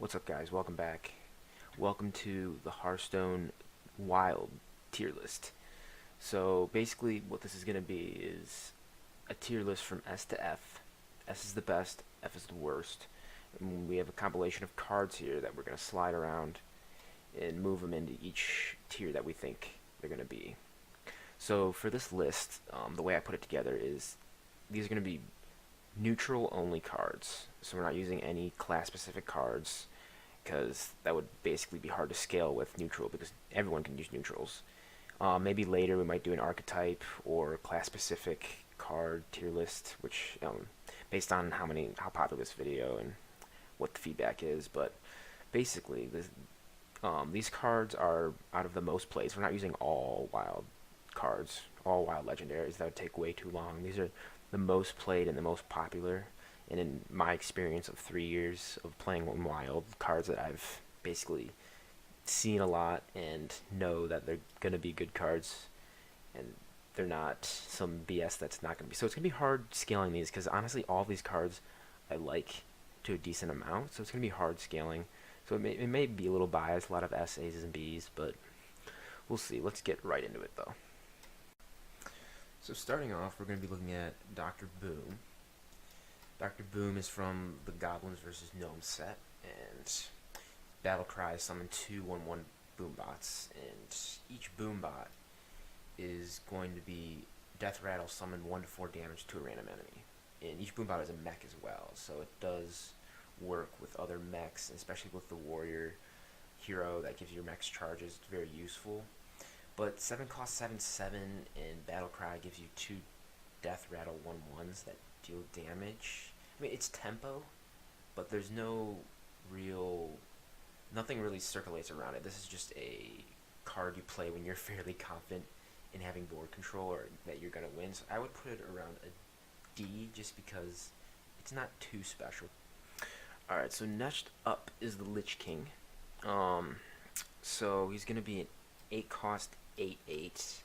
What's up, guys? Welcome back. Welcome to the Hearthstone Wild tier list. So basically what this is going to be is a tier list from S to F. S is the best, F is the worst. And we have a compilation of cards here that we're going to slide around and move them into each tier that we think they're going to be. So for this list, the way I put it together is these are going to be neutral only cards. So we're not using any class specific cards, because that would basically be hard to scale with neutral because everyone can use neutrals. Maybe later we might do an archetype or class specific card tier list, which based on how popular this video and what the feedback is. But basically, these cards are out of the most plays. We're not using all wild cards, all wild legendaries. That would take way too long. These are the most played and the most popular. And in my experience of 3 years of playing on wild, cards that I've basically seen a lot and know that they're going to be good cards, and they're not some BS that's not going to be. So it's going to be hard scaling these, because honestly all these cards I like to a decent amount, so it's going to be hard scaling. So it may be a little biased, a lot of S, A's, and B's, but we'll see. Let's get right into it though. So starting off, we're going to be looking at Dr. Boom. Dr. Boom is from the Goblins vs. Gnomes set, and Battle Cry summon 2 1/1 Boom Bots, and each Boom Bot is going to be Death Rattle summon 1 to 4 damage to a random enemy. And each Boom Bot is a mech as well, so it does work with other mechs, especially with the Warrior hero that gives your mechs charges. It's very useful. But 7 cost 7/7, and Battle Cry gives you 2 Death Rattle 1/1s that deal damage. I mean, it's tempo, but there's nothing really circulates around it. This is just a card you play when you're fairly confident in having board control or that you're going to win. So I would put it around a D, just because it's not too special. Alright, so next up is the Lich King. So he's going to be an 8 cost 8/8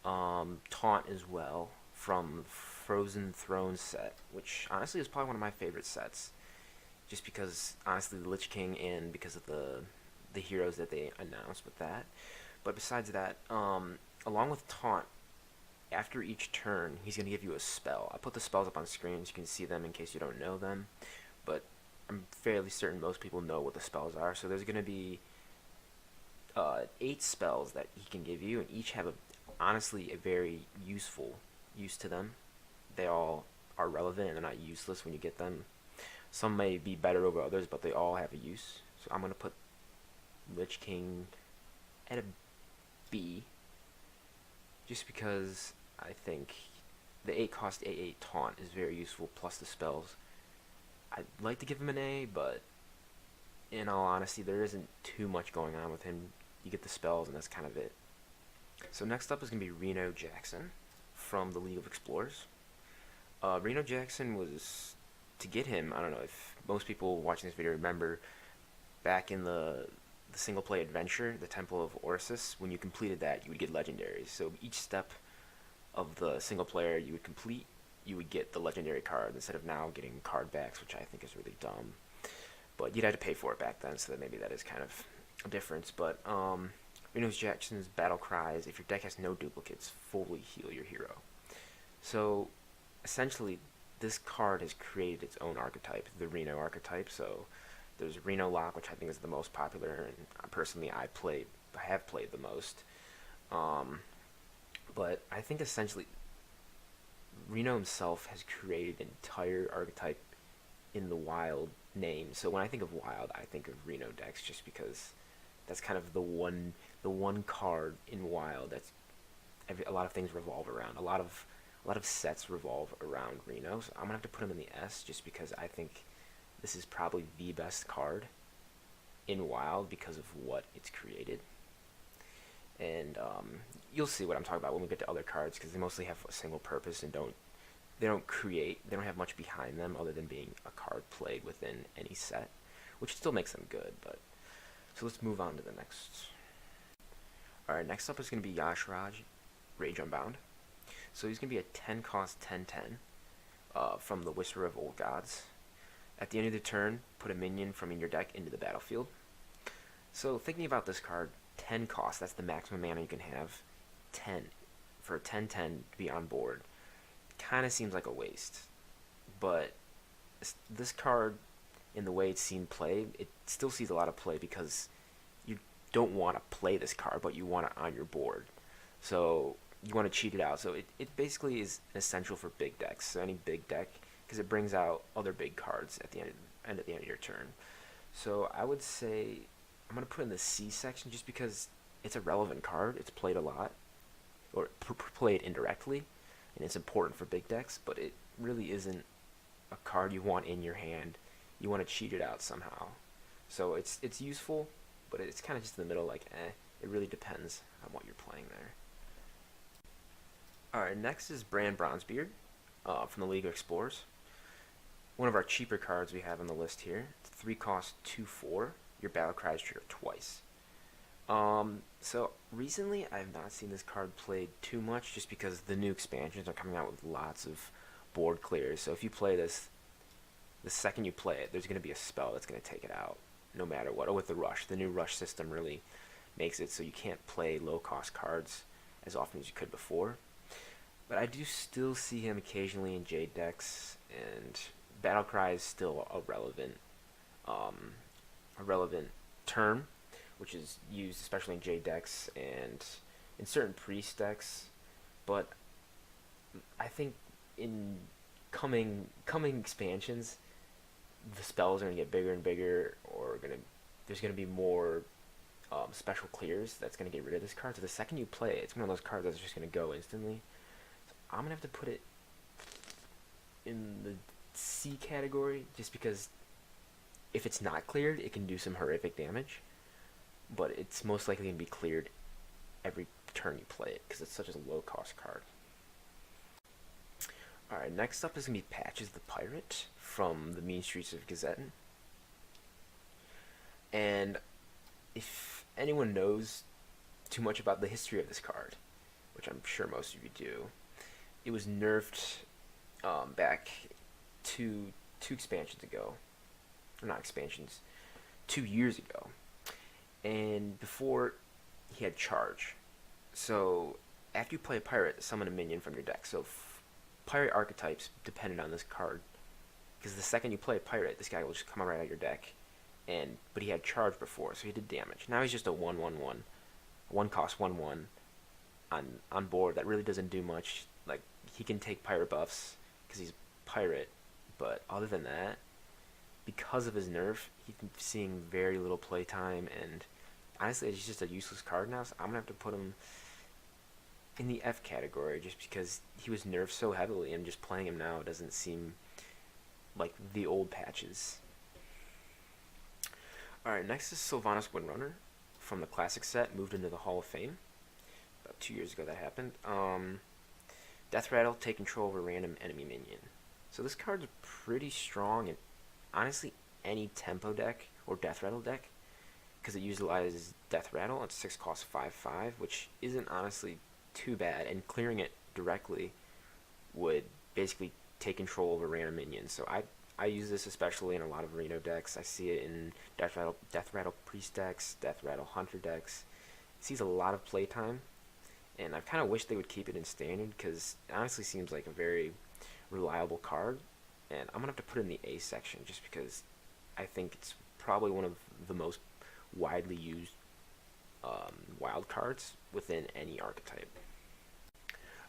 taunt as well, from Frozen Throne set, which honestly is probably one of my favorite sets, just because honestly the Lich King, and because of the heroes that they announced with that. But besides that, along with taunt, after each turn he's going to give you a spell. I put the spells up on screen so you can see them in case you don't know them, but I'm fairly certain most people know what the spells are. So there's going to be 8 spells that he can give you, and each have honestly a very useful use to them. They all are relevant and they're not useless when you get them. Some may be better over others, but they all have a use. So I'm going to put Lich King at a B, just because I think the 8 cost 8/8 taunt is very useful, plus the spells. I'd like to give him an A, but in all honesty there isn't too much going on with him. You get the spells and that's kind of it. So next up is going to be Reno Jackson from the League of Explorers. Reno Jackson was, to get him, I don't know if most people watching this video remember, back in the single play adventure, the Temple of Orsis, when you completed that you would get legendaries. So each step of the single player you would complete, you would get the legendary card instead of now getting card backs, which I think is really dumb. But you'd have to pay for it back then, so that maybe that is kind of a difference. But Reno Jackson's Battle Cries, if your deck has no duplicates, fully heal your hero. So essentially this card has created its own archetype, the Reno archetype. So there's Reno Lock, which I think is the most popular, and personally I have played the most. But I think essentially Reno himself has created an entire archetype in the wild name. So when I think of wild, I think of Reno decks, just because that's kind of the one card in wild that's a lot of things revolve around. A lot of sets revolve around Reno. So I'm gonna have to put him in the S, just because I think this is probably the best card in wild because of what it's created. And you'll see what I'm talking about when we get to other cards, because they mostly have a single purpose and they don't have much behind them other than being a card played within any set, which still makes them good. But so let's move on to the next. Alright, next up is going to be Yashraj, Rage Unbound. So he's going to be a 10 cost 10/10 from the Whisperer of Old Gods. At the end of the turn, put a minion from your deck into the battlefield. So thinking about this card, 10 cost, that's the maximum mana you can have. 10. For a 10/10 to be on board, kind of seems like a waste. But this card, in the way it's seen play, it still sees a lot of play because you don't want to play this card, but you want it on your board. So you want to cheat it out. So it basically is essential for big decks. So any big deck, because it brings out other big cards at the end of your turn. So I would say I'm gonna put in the C section just because it's a relevant card. It's played a lot, or played indirectly, and it's important for big decks. But it really isn't a card you want in your hand. You want to cheat it out somehow. So it's useful, but it's kind of just in the middle. Like, it really depends on what you're playing there. All right, next is Brand Bronzebeard from the League of Explorers. One of our cheaper cards we have on the list here. It's 3 cost 2/4. Your battle cry is triggered twice. So recently I've not seen this card played too much just because the new expansions are coming out with lots of board clears. So if you play this, the second you play it, there's going to be a spell that's going to take it out no matter what. Or with the rush, the new rush system really makes it so you can't play low cost cards as often as you could before. But I do still see him occasionally in Jade decks, and battle cry is still a relevant term, which is used especially in Jade decks and in certain priest decks. But I think in coming expansions, the spells are gonna get bigger and bigger, or there's gonna be more special clears that's gonna get rid of this card. So the second you play it, it's one of those cards that's just gonna go instantly. So I'm gonna have to put it in the C category just because if it's not cleared, it can do some horrific damage, but it's most likely going to be cleared every turn you play it because it's such a low cost card. Alright, next up is going to be Patches the Pirate from the Mean Streets of Gazettin. And if anyone knows too much about the history of this card, which I'm sure most of you do, it was nerfed back two expansions ago. Or not expansions, 2 years ago. And before, he had charge. So after you play a pirate, summon a minion from your deck. So pirate archetypes depended on this card, because the second you play a pirate, this guy will just come right out of your deck. But he had charge before, so he did damage. Now he's just a 1/1/1, 1 cost 1/1 on board that really doesn't do much. Like, he can take pirate buffs because he's pirate, but other than that, because of his nerf, he's seeing very little playtime, and honestly, he's just a useless card now, so I'm gonna have to put him in the F category just because he was nerfed so heavily, and just playing him now doesn't seem like the old patches. Alright, next is Sylvanas Windrunner from the classic set, moved into the Hall of Fame. About 2 years ago that happened. Death Rattle, take control of a random enemy minion. So this card's pretty strong in honestly any tempo deck or Death Rattle deck, because it utilizes Death Rattle. It's 6 cost 5/5, which isn't honestly too bad, and clearing it directly would basically take control of a random minion. So I use this especially in a lot of Reno decks. I see it in Death Rattle Priest decks, Death Rattle Hunter decks. It sees a lot of playtime, and I kind of wish they would keep it in standard because it honestly seems like a very reliable card. And I'm going to have to put it in the A section just because I think it's probably one of the most widely used wild cards within any archetype.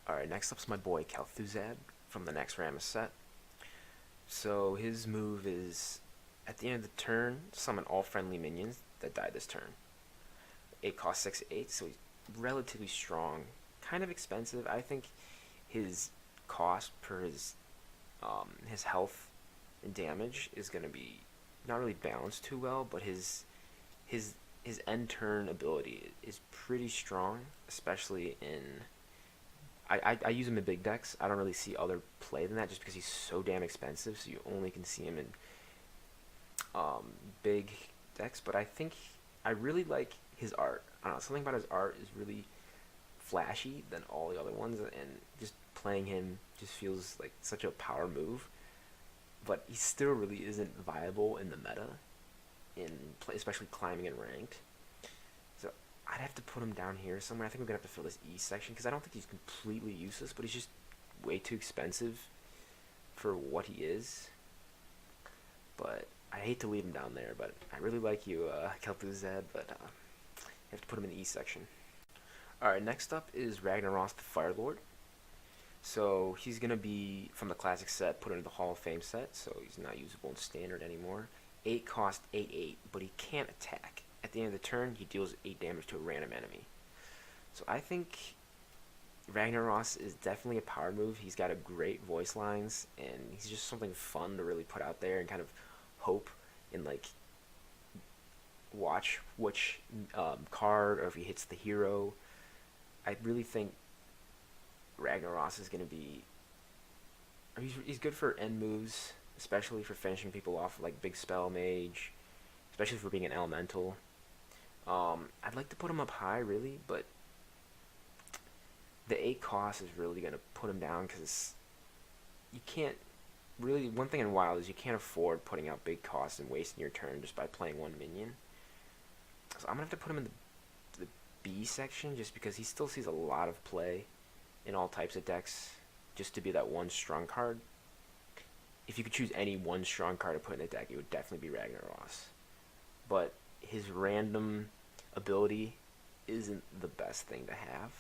Alright, next up is my boy Kel'Thuzad from the next Rammus set. So his move is, at the end of the turn, summon all friendly minions that die this turn. 8 cost 6/8, so he's relatively strong. Kind of expensive. I think his cost per his health and damage is going to be not really balanced too well, but his end turn ability is pretty strong, especially in I use him in big decks. I don't really see other play than that just because he's so damn expensive, so you only can see him in big decks. But I really like his art. I don't know, something about his art is really flashy than all the other ones, and just playing him just feels like such a power move but he still really isn't viable in the meta, especially climbing and ranked. So I'd have to put him down here somewhere. I think we're gonna have to fill this E section because I don't think he's completely useless, but he's just way too expensive for what he is. But I hate to leave him down there, but I really like you, Kel'Thuzad, but you have to put him in the E section. Alright, next up is Ragnaros the Firelord. So he's going to be, from the classic set, put into the Hall of Fame set, so he's not usable in standard anymore. 8 cost 8/8, but he can't attack. At the end of the turn, he deals 8 damage to a random enemy. So I think Ragnaros is definitely a power move. He's got a great voice lines, and he's just something fun to really put out there and kind of hope and like watch which card, or if he hits the hero. I really think Ragnaros is going to be... He's good for end moves, especially for finishing people off like Big Spell Mage, especially for being an elemental. I'd like to put him up high, really, but the 8 cost is really going to put him down because you can't... Really, one thing in Wild is you can't afford putting out big costs and wasting your turn just by playing one minion. So I'm going to have to put him in the B section just because he still sees a lot of play in all types of decks, just to be that one strong card. If you could choose any one strong card to put in a deck, it would definitely be Ragnaros. But his random ability isn't the best thing to have,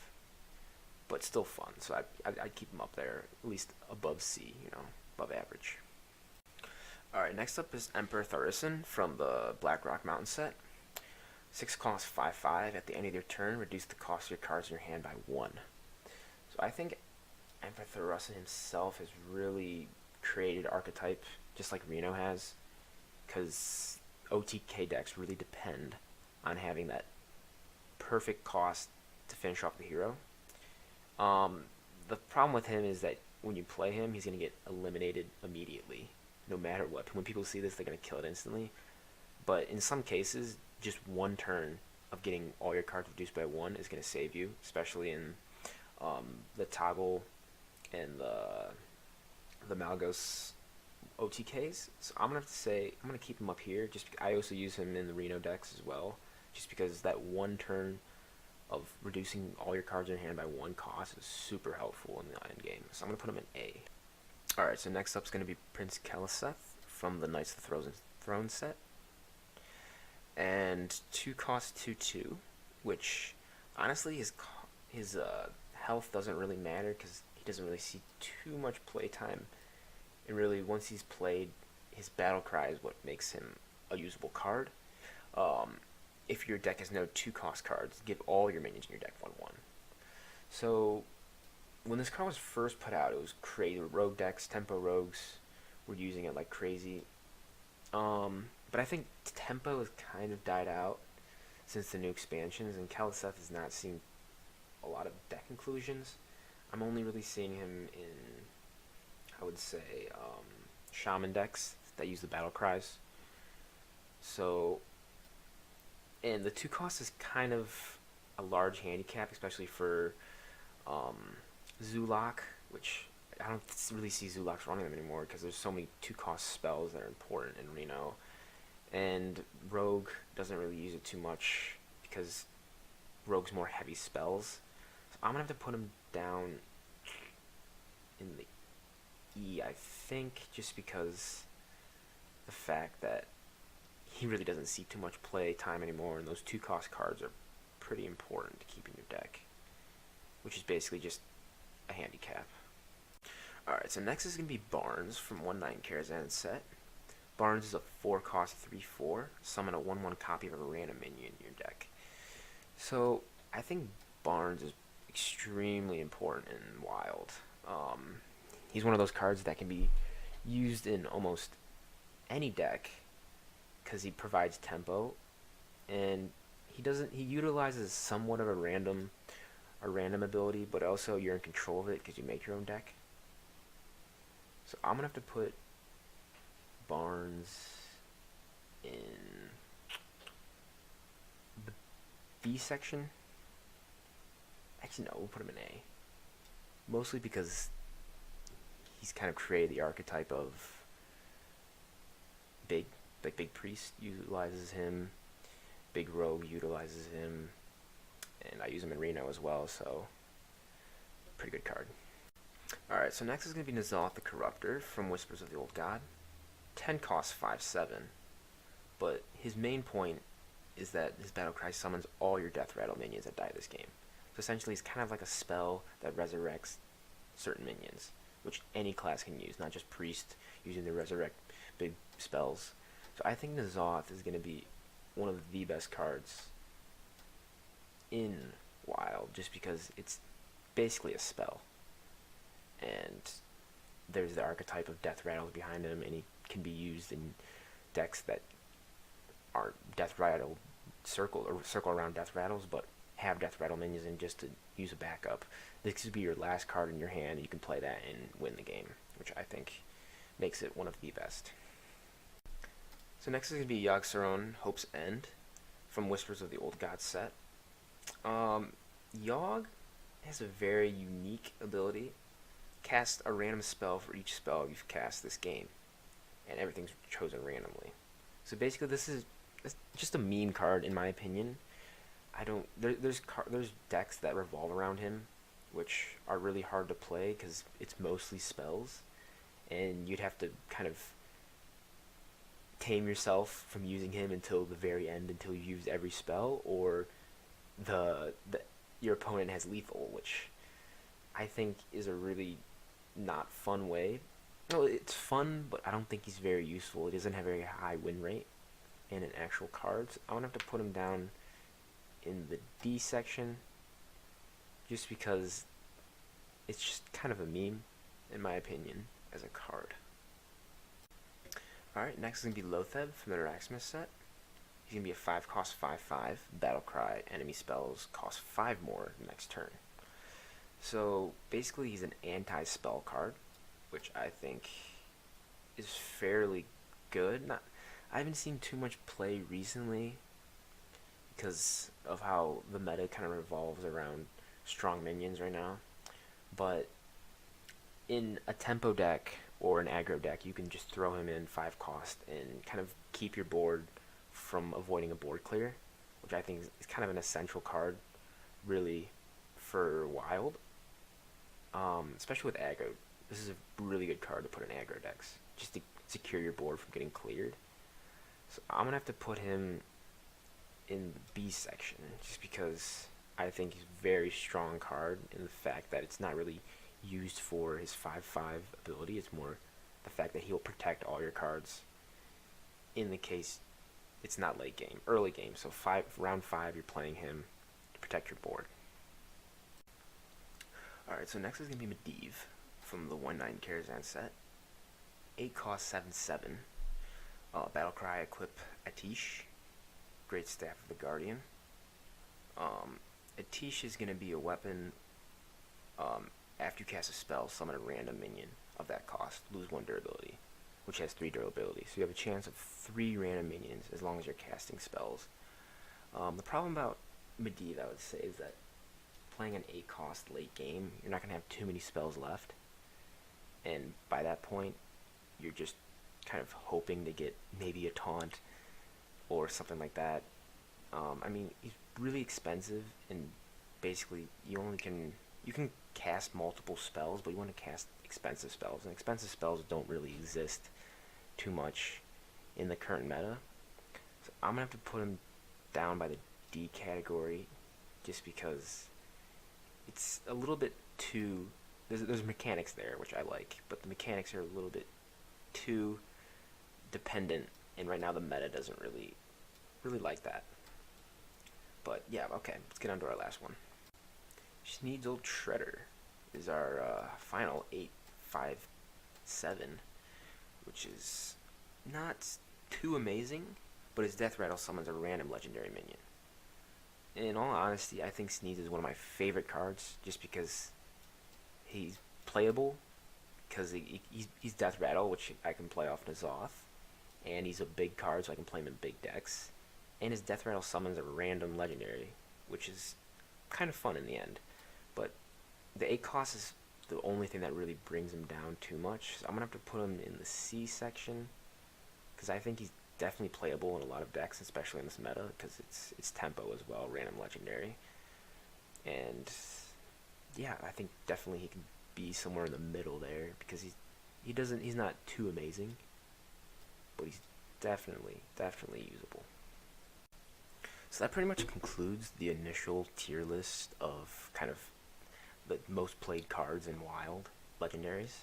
but still fun. So I'd keep him up there, at least above C, above average. Alright, next up is Emperor Thaurissan from the Blackrock Mountain set. 6 cost 5/5. At the end of your turn, reduce the cost of your cards in your hand by 1. So I think Emperor Thaurissan himself has really created archetype, just like Reno has, because OTK decks really depend on having that perfect cost to finish off the hero. The problem with him is that when you play him, he's going to get eliminated immediately, no matter what. When people see this, they're going to kill it instantly. But in some cases, just one turn of getting all your cards reduced by 1 is going to save you, especially in the Toggle and the Malgos OTKs. So I'm going to have to say, I'm going to keep him up here. I also use him in the Reno decks as well, just because that one turn of reducing all your cards in your hand by 1 cost is super helpful in the end game. So I'm going to put him in A. Alright, so next up is going to be Prince Kel'Thuzad from the Knights of the Throne set. And 2 cost 2/2, which honestly his health doesn't really matter because he doesn't really see too much play time. And really, once he's played, his battle cry is what makes him a usable card. If your deck has no 2 cost cards, give all your minions in your deck 1/1. So when this card was first put out, it was crazy. Rogue decks, tempo rogues were using it like crazy. But I think tempo has kind of died out since the new expansions, and Kel'Thuzad has not seen a lot of deck inclusions. I'm only really seeing him in, I would say, shaman decks that use the battle cries. So, and the 2 cost is kind of a large handicap, especially for Zulak, which I don't really see Zulaks running them anymore because there's so many 2 cost spells that are important in Reno. And Rogue doesn't really use it too much because Rogue's more heavy spells. So I'm going to have to put him down in the E, I think, just because the fact that he really doesn't see too much play time anymore, and those 2 cost cards are pretty important to keep in your deck, which is basically just a handicap. Alright, so next is going to be Barnes from 1/9 Karazhan set. Barnes is a 4 cost 3/4. Summon a 1/1 copy of a random minion in your deck. So I think Barnes is extremely important in Wild. He's one of those cards that can be used in almost any deck because he provides tempo, and he utilizes somewhat of a random ability, but also you're in control of it because you make your own deck. So I'm gonna have to put Barnes in the B section. Actually, no, we'll put him in A. Mostly because he's kind of created the archetype of big, like Big Priest utilizes him, Big Rogue utilizes him, and I use him in Reno as well, so pretty good card. Alright, so next is going to be N'Zoth the Corruptor from Whispers of the Old God. 10 costs 5/7, but his main point is that his Battlecry summons all your Death Rattle minions that die this game. So essentially, he's kind of like a spell that resurrects certain minions, which any class can use, not just Priest using the resurrect big spells. So I think N'Zoth is going to be one of the best cards in Wild, just because it's basically a spell. And there's the archetype of Death Rattles behind him, and he can be used in decks that aren't Death Rattle circle around Death Rattles, but have Death Rattle minions in just to use a backup. This could be your last card in your hand. You can play that and win the game, which I think makes it one of the best. So next is going to be Yogg-Saron, Hope's End, from Whispers of the Old God set. Yogg has a very unique ability. Cast a random spell for each spell you've cast this game, and everything's chosen randomly. So basically, this is just a meme card in my opinion. There's decks that revolve around him, which are really hard to play because it's mostly spells, and you'd have to kind of tame yourself from using him until the very end, until you use every spell, or your opponent has lethal, which I think is a really not fun way. No, it's fun, but I don't think he's very useful. He doesn't have a very high win rate in an actual cards. I'm gonna have to put him down in the D section, just because it's just kind of a meme, in my opinion, as a card. Alright, next is going to be Loatheb from the Raxmas set. He's going to be a 5 cost 5/5, Battlecry, enemy spells cost 5 more next turn. So basically he's an anti-spell card, which I think is fairly good. I haven't seen too much play recently because of how the meta kind of revolves around strong minions right now. But in a tempo deck or an aggro deck, you can just throw him in 5 cost and kind of keep your board from avoiding a board clear, which I think is kind of an essential card, really, for Wild. Especially with aggro. This is a really good card to put in aggro decks, just to secure your board from getting cleared. So I'm going to have to put him in the B section, just because I think he's a very strong card in the fact that it's not really used for his 5/5 ability. It's more the fact that he'll protect all your cards in the case it's not late game, early game. So round 5 you're playing him to protect your board. Alright, so next is going to be Medivh from the 1/9 Karazhan set. 8 cost 7/7. Battlecry, equip Atish. Great Staff of the Guardian. Atish is going to be a weapon. After you cast a spell, summon a random minion of that cost. Lose 1 durability, which has 3 durability. So you have a chance of 3 random minions as long as you're casting spells. The problem about Medivh, I would say, is that playing an 8 cost late game, you're not going to have too many spells left. And by that point, you're just kind of hoping to get maybe a taunt or something like that. I mean, he's really expensive, and basically you can cast multiple spells, but you want to cast expensive spells, and expensive spells don't really exist too much in the current meta. So I'm gonna have to put him down by the D category, just because it's a little bit too. There's mechanics there which I like, but the mechanics are a little bit too dependent, and right now the meta doesn't really like that. But yeah, okay, let's get on to our last one. Sneed's Shredder is our final 8/5/7, which is not too amazing, but his Death Rattle summons a random legendary minion. In all honesty, I think Sneed is one of my favorite cards, just because he's playable, because he's Death Rattle, which I can play off N'Zoth, and he's a big card, so I can play him in big decks. And his Death Rattle summons a random legendary, which is kind of fun in the end. But the 8 cost is the only thing that really brings him down too much. So I'm going to have to put him in the C section, because I think he's definitely playable in a lot of decks, especially in this meta, because it's tempo as well, random legendary, and yeah, I think definitely he can be somewhere in the middle there because he's not too amazing, but he's definitely usable. So that pretty much concludes the initial tier list of kind of the most played cards in Wild legendaries.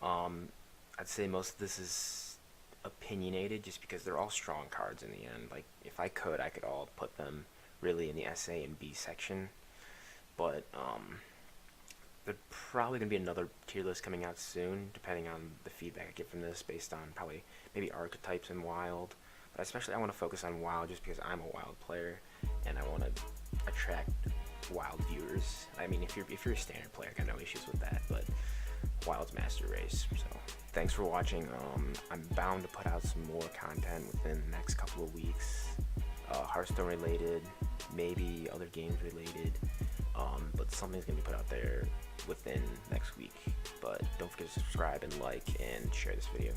Um, I'd say most of this is opinionated just because they're all strong cards in the end. Like, if I could all put them really in the SA and B section. But there's probably going to be another tier list coming out soon, depending on the feedback I get from this, based on probably maybe archetypes in Wild. But especially I want to focus on Wild just because I'm a Wild player, and I want to attract Wild viewers. I mean, if you're a standard player, I got no issues with that, but Wild's master race. So thanks for watching. I'm bound to put out some more content within the next couple of weeks, Hearthstone related, maybe other games related, but something's gonna be put out there within next week. But don't forget to subscribe and like and share this video.